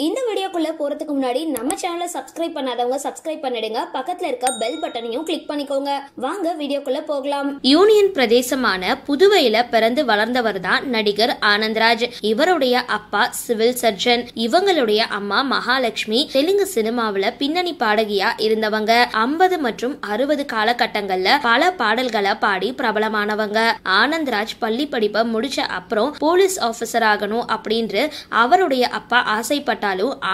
இந்த வீடியோக்குள்ள போறதுக்கு முன்னாடி நம்ம சேனலை சப்ஸ்கிரைப் பண்ணாதவங்க சப்ஸ்கிரைப் பண்ணிடுங்க, பக்கத்துல இருக்க பெல் பட்டனையும் கிளிக் பண்ணிக்கோங்க. வாங்க வீடியோக்குள்ள போகலாம். யூனியன் பிரதேசமான புதுவையில பிறந்து வளர்ந்தவர் தான் நடிகர் ஆனந்த்ராஜ். இவருடைய அப்பா சிவில் சர்ஜன், இவங்களுடைய அம்மா மகாலட்சுமி தெலுங்கு சினிமாவில பின்னணி பாடகியா இருந்தவங்க. 50 மற்றும் 60 காலகட்டங்கள்ல பல பாடல்களை பாடி பிரபலமானவங்க. ஆனந்த்ராஜ் பள்ளி படிப்பை முடிச்ச அப்புறம் போலீஸ் ஆபீசர் ஆகணும் அப்படின்னு அவருடைய அப்பா ஆசைப்பட்டாலும்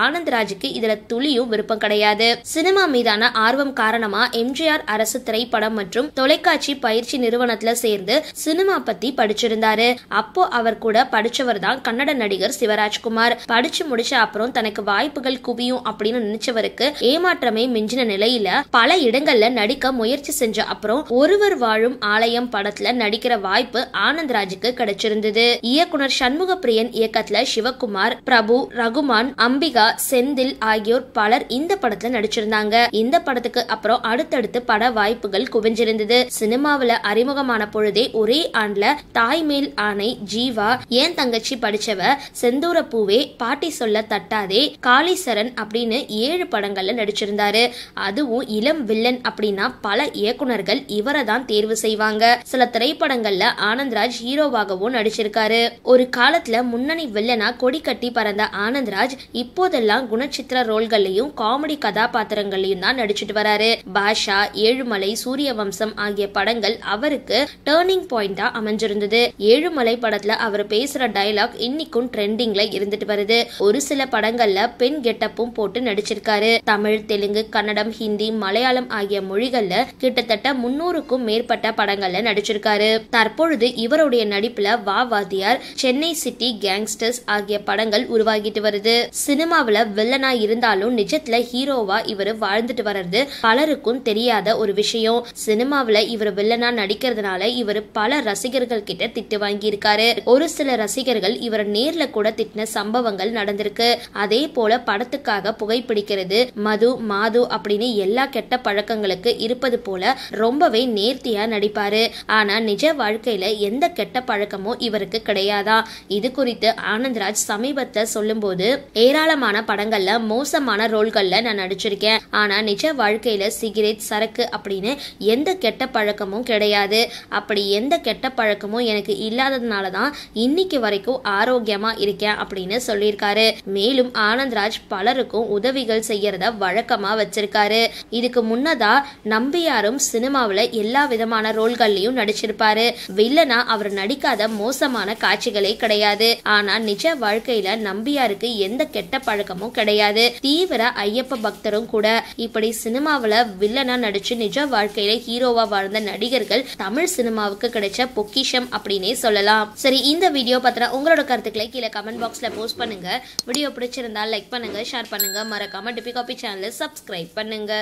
ஆனந்த்ராஜுக்கு இதுல துளியும் விருப்பம் கிடையாது. சினிமா மீதான ஆர்வம் காரணமா எம்ஜிஆர் அரசு திரைப்படம் மற்றும் தொலைக்காட்சி பயிற்சி நிறுவனத்துல சேர்ந்து சினிமா பத்தி படிச்சிருந்தாரு. அப்போ அவர் கூட படிச்சவர் தான் கன்னட நடிகர் சிவராஜ்குமார். படிச்சு முடிச்ச அப்புறம் தனக்கு வாய்ப்புகள் குவியும் அப்படின்னு நினைச்சவருக்கு ஏமாற்றமே மிஞ்சின நிலையில பல இடங்கள்ல நடிக்க முயற்சி செஞ்ச அப்புறம் ஒருவர் வாழும் ஆலயம் படத்துல நடிக்கிற வாய்ப்பு ஆனந்த்ராஜுக்கு கிடைச்சிருந்தது. இயக்குனர் சண்முக பிரியன் இயக்கத்துல சிவகுமார், பிரபு, ரகுமான், அம்பிகா, செந்தில் ஆகியோர் பலர் இந்த படத்துல நடிச்சிருந்தாங்க. இந்த படத்துக்கு அப்புறம் அடுத்தடுத்து பட வாய்ப்புகள் குவிஞ்சிருந்தது. சினிமாவில அறிமுகமான பொழுதே ஒரே ஆண்டுல தாய்மேல் ஆணை, ஜீவா, ஏன் தங்கச்சி படிச்சவ, செந்தூர பூவே, பாட்டி சொல்ல தட்டாதே, காளிசரன் அப்படின்னு 7 படங்கள்ல நடிச்சிருந்தாரு. அதுவும் இளம் வில்லன் அப்படின்னா பல இயக்குனர்கள் இவரை தான் தேர்வு செய்வாங்க. சில திரைப்படங்கள்ல ஆனந்த்ராஜ் ஹீரோவாகவும் நடிச்சிருக்காரு. ஒரு காலத்துல முன்னணி வில்லனா கொடி கட்டி பறந்த ஆனந்த்ராஜ் இப்போதெல்லாம் குணச்சித்திர ரோல்களையும் காமெடி கதாபாத்திரங்களையும் தான் நடிச்சிட்டு வராரு. பாஷா, ஏழுமலை, சூரிய வம்சம் ஆகிய படங்கள் அவருக்கு டர்னிங் பாயிண்டா அமைஞ்சிருந்தது. ஏழுமலை படத்துல அவர் பேசுற டயலாக் இன்னைக்கும் ட்ரெண்டிங்ல இருந்துட்டு வருது. ஒரு சில படங்கள்ல பெண் கெட்டப்பும் போட்டு நடிச்சிருக்காரு. தமிழ், தெலுங்கு, கன்னடம், ஹிந்தி, மலையாளம் ஆகிய மொழிகள்ல கிட்டத்தட்ட 300க்கும் மேற்பட்ட படங்கள்ல நடிச்சிருக்காரு. தற்பொழுது இவருடைய நடிப்புல வா வாத்தியார், சென்னை சிட்டி கேங்ஸ்டர்ஸ் ஆகிய படங்கள் உருவாகிட்டு வருது. சினிமாவில வில்லனா இருந்தாலும் நிஜத்துல ஹீரோவா இவர் வாழ்ந்துட்டு வர்றது பலருக்கும் தெரியாத ஒரு விஷயம். சினிமாவில இவர் வில்லனா நடிக்கிறதுனால இவர் பல ரசிகர்கள் கிட்ட திட்டு வாங்கி இருக்காரு. ஒரு சில ரசிகர்கள் இவர் நேர்ல கூட திட்டின சம்பவங்கள் நடந்திருக்கு. அதே போல படத்துக்காக புகைப்பிடிக்கிறது, மது, மாது அப்படின்னு எல்லா கெட்ட பழக்கங்களுக்கு இருப்பது போல ரொம்பவே நேர்த்தியா நடிப்பாரு. ஆனா நிஜ வாழ்க்கையில எந்த கெட்ட பழக்கமும் இவருக்கு கிடையாதா. இது குறித்து ஆனந்த்ராஜ் சமீபத்துல சொல்லும் போது, ஏராளமான படங்கள்ல மோசமான ரோல்கள்ல நான் நடிச்சிருக்கேன். ஆனா நிஜ வாழ்க்கையில சிகரெட், சரக்கு அப்படின்னு எந்த கெட்ட பழக்கமும் கிடையாது. அப்படி எந்த கெட்ட பழக்கமும் எனக்கு இல்லாததுனாலதான் இன்னைக்கு வரைக்கும் ஆரோக்கியமா இருக்கேன் அப்படின்னு சொல்லியிருக்காரு. மேலும் ஆனந்த்ராஜ் பலருக்கும் உதவிகள் செய்யறத வழக்கமா வச்சிருக்காரு. இதுக்கு முன்னதா நம்பியாரும் சினிமாவில எல்லா விதமான ரோல்கள்லயும் நடிச்சிருப்பாரு. வில்லனா அவர் நடிக்காத மோசமான காட்சிகளே கிடையாது. ஆனா நிஜ வாழ்க்கையில நம்பியாருக்கு எந்த கெட்ட பழக்கமும் கிடையாது. தீவிர ஐயப்ப பக்தரும் கூட. இப்படி சினிமாவில வில்லனா நடிச்சு நிஜ வாழ்க்கையில ஹீரோவா வாழ்ந்த நடிகர்கள் தமிழ் சினிமாவுக்கு கிடைச்ச பொக்கிஷம் அப்படின்னே சொல்லலாம். சரி, இந்த வீடியோ பத்தின உங்களோட கருத்துக்களை கீழே கமெண்ட் பாக்ஸ்ல போஸ்ட் பண்ணுங்க. வீடியோ பிடிச்சிருந்தா லைக் பண்ணுங்க, ஷேர் பண்ணுங்க, மறக்காம டிபி காபி சேனலை சப்ஸ்கிரைப் பண்ணுங்க.